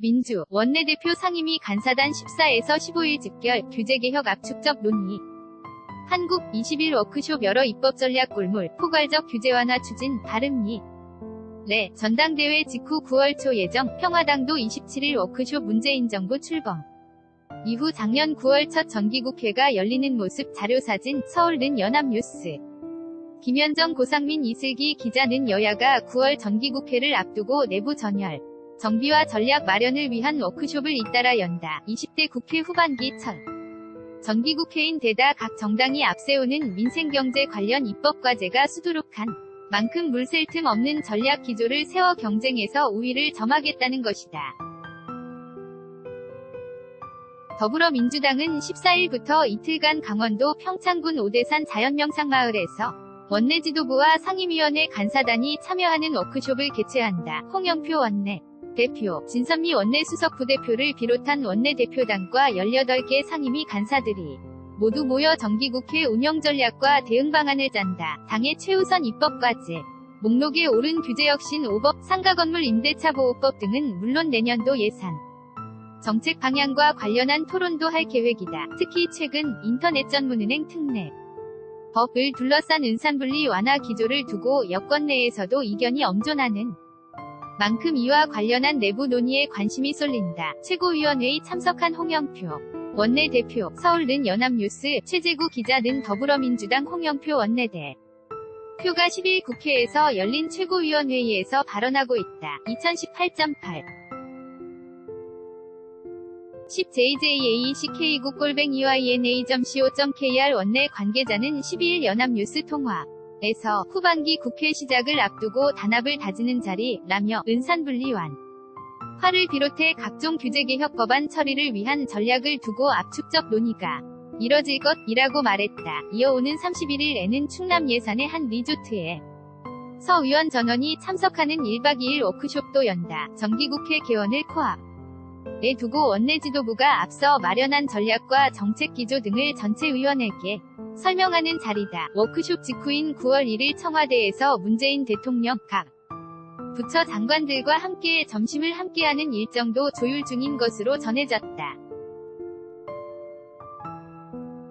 민주, 원내대표 상임위 간사단 14에서 15일 집결, 규제개혁 압축적 논의. 한국, 20일 워크숍 여러 입법전략 골몰, 포괄적 규제 완화 추진, 바른미. 전당대회 직후 9월 초 예정, 평화당도 27일 워크숍 문재인 정부 출범. 이후 작년 9월 첫 정기국회가 열리는 모습 자료사진, 서울는 연합뉴스. 김현정 고상민 이슬기 기자는 여야가 9월 정기국회를 앞두고 내부 전열, 정비와 전략 마련을 위한 워크숍을 잇따라 연다. 20대 국회 후반기 첫 정기국회인 데다 각 정당이 앞세우는 민생경제 관련 입법과제가 수두룩한 만큼 물 셀 틈 없는 전략 기조를 세워 경쟁에서 우위를 점하겠다는 것이다. 더불어민주당은 14일부터 이틀간 강원도 평창군 오대산 자연명상마을에서 원내 지도부와 상임위원회 간사단이 참여하는 워크숍을 개최한다. 홍영표 원내 대표, 진선미 원내 수석 부대표를 비롯한 원내대표단과 18개 상임위 간사들이 모두 모여 정기국회 운영 전략과 대응 방안을 짠다. 당의 최우선 입법과제 목록에 오른 규제혁신 5법, 상가건물 임대차 보호법 등은 물론 내년도 예산 정책 방향과 관련한 토론도 할 계획이다. 특히 최근 인터넷전문은행 특례 법을 둘러싼 은산분리 완화 기조를 두고 여권 내에서도 이견이 엄존하는 만큼 이와 관련한 내부 논의에 관심이 쏠린다. 최고위원회의 참석한 홍영표 원내대표, 서울는 연합뉴스, 최재구 기자는 더불어민주당 홍영표 원내대 표가 10일 국회에서 열린 최고위원회의에서 발언하고 있다. 2018.8 10jjacky국@yna.co.kr 원내 관계자는 12일 연합뉴스 통화에서 후반기 국회 시작을 앞두고 단합을 다지는 자리라며 은산분리완 화를 비롯해 각종 규제개혁 법안 처리를 위한 전략을 두고 압축적 논의가 이뤄질 것이라고 말했다. 이어오는 31일에는 충남 예산의 한 리조트에 서 의원 전원이 참석하는 1박 2일 워크숍도 연다. 정기국회 개원을 코앞에 두고 원내 지도부가 앞서 마련한 전략과 정책 기조 등을 전체 의원에게 설명하는 자리다. 워크숍 직후인 9월 1일 청와대에서 문재인 대통령 각 부처 장관들과 함께 점심을 함께하는 일정도 조율 중인 것으로 전해졌다.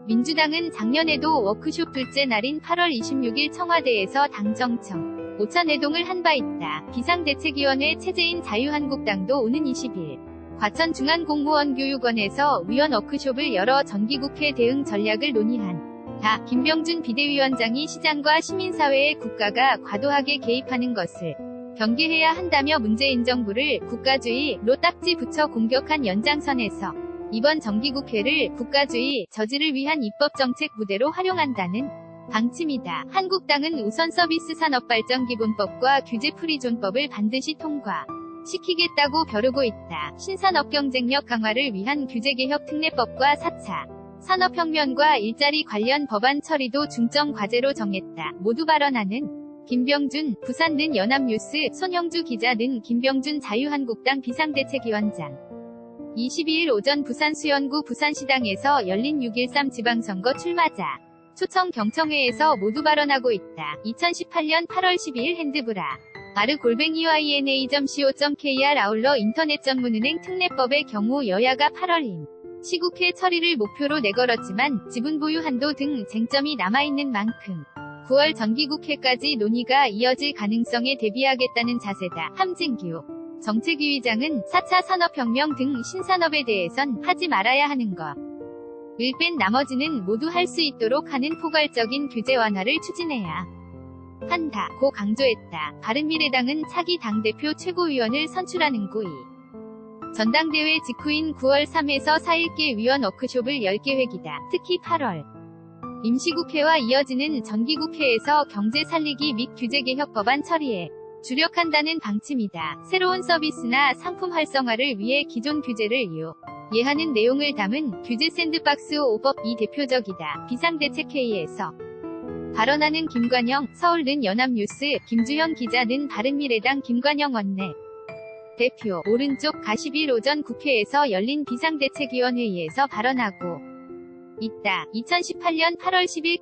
민주당은 작년에도 워크숍 둘째 날인 8월 26일 청와대에서 당정청 오찬회동을 한 바 있다. 비상대책위원회 체제인 자유한국당도 오는 20일 과천중앙공무원교육원에서 위원 워크숍을 열어 정기국회 대응 전략을 논의한 다. 김병준 비대위원장이 시장과 시민사회에 국가가 과도하게 개입하는 것을 경계해야 한다며 문재인 정부를 국가주의로 딱지 붙여 공격한 연장선에서 이번 정기국회를 국가주의 저지를 위한 입법정책 무대로 활용한다는 방침이다. 한국당은 우선 서비스 산업발전기본법과 규제프리존법을 반드시 통과시키겠다고 벼르고 있다. 신산업 경쟁력 강화를 위한 규제개혁 특례법과 4차 산업혁명과 일자리 관련 법안 처리도 중점 과제로 정했다. 모두 발언하는 김병준, 부산는 연합뉴스, 손형주 기자는 김병준 자유한국당 비상대책위원장 22일 오전 부산 수연구 부산시당에서 열린 6.13 지방선거 출마자 초청 경청회에서 모두 발언하고 있다. 2018년 8월 12일 핸드브라 마르@yna.co.kr 아울러 인터넷전문은행 특례법의 경우 여야가 8월임 시국회 처리를 목표로 내걸었지만 지분 보유 한도 등 쟁점이 남아있는 만큼 9월 정기국회까지 논의가 이어질 가능성에 대비하겠다는 자세다. 함진규 정책위의장은 4차 산업혁명 등 신산업에 대해선 하지 말아야 하는 것을 뺀 나머지는 모두 할 수 있도록 하는 포괄적인 규제 완화를 추진해야 한다. 고 강조했다. 바른미래당은 차기 당대표 최고위원을 선출하는 고위 전당대회 직후인 9월 3에서 4일께 위원 워크숍을 열 계획이다. 특히 8월 임시국회와 이어지는 정기국회에서 경제 살리기 및 규제개혁 법안 처리에 주력한다는 방침이다. 새로운 서비스나 상품 활성화를 위해 기존 규제를 유예하는 내용을 담은 규제 샌드박스 5법이 대표적이다. 비상대책회의에서 발언하는 김관영, 서울는 연합뉴스, 김주형 기자는 바른미래당 김관영 원내 대표, 오른쪽 10일 오전 국회에서 열린 비상대책위원회의에서 발언하고 있다. 2018년 8월 10일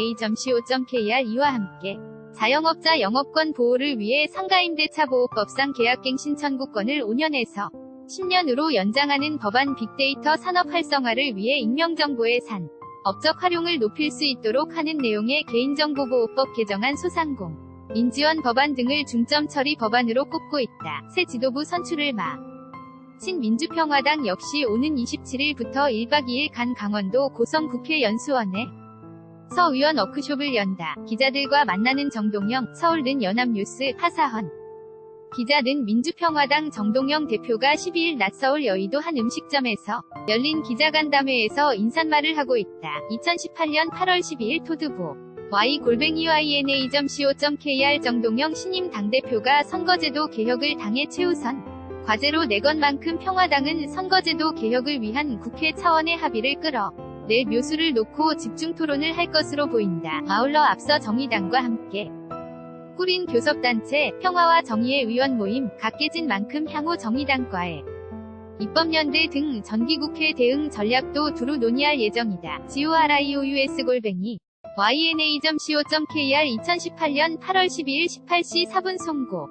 KJHPRESS-yna.co.kr 이와 함께 자영업자 영업권 보호를 위해 상가임대차보호법상 계약갱신 청구권을 5년에서 10년으로 연장하는 법안. 빅데이터 산업 활성화를 위해 익명정보의 산 업적 활용을 높일 수 있도록 하는 내용의 개인정보보호법 개정안 소상공 인지원 법안 등을 중점 처리 법안으로 꼽고 있다. 새 지도부 선출을 친민주평화당 역시 오는 27일부터 1박 2일간 강원도 고성 국회연수원에 서 의원 워크숍을 연다. 기자들과 만나는 정동영. 서울는 연합뉴스. 하사헌 기자는 민주평화당 정동영 대표가 12일 낮 서울 여의도 한 음식점에서 열린 기자간담회에서 인사말을 하고 있다. 2018년 8월 12일 토드보 y-yna.co.kr 정동영 신임 당대표가 선거제도 개혁을 당의 최우선 과제로 내건 만큼 평화당은 선거제도 개혁을 위한 국회 차원의 합의를 끌어낼 묘수를 놓고 집중 토론을 할 것으로 보인다. 아울러 앞서 정의당과 함께 꾸린 교섭단체 평화와 정의의 의원 모임 각 깨진 만큼 향후 정의당과의 입법연대 등 정기국회 대응 전략도 두루 논의할 예정이다. GORIOUS-yna.co.kr 2018년 8월 12일 18시 4분 송고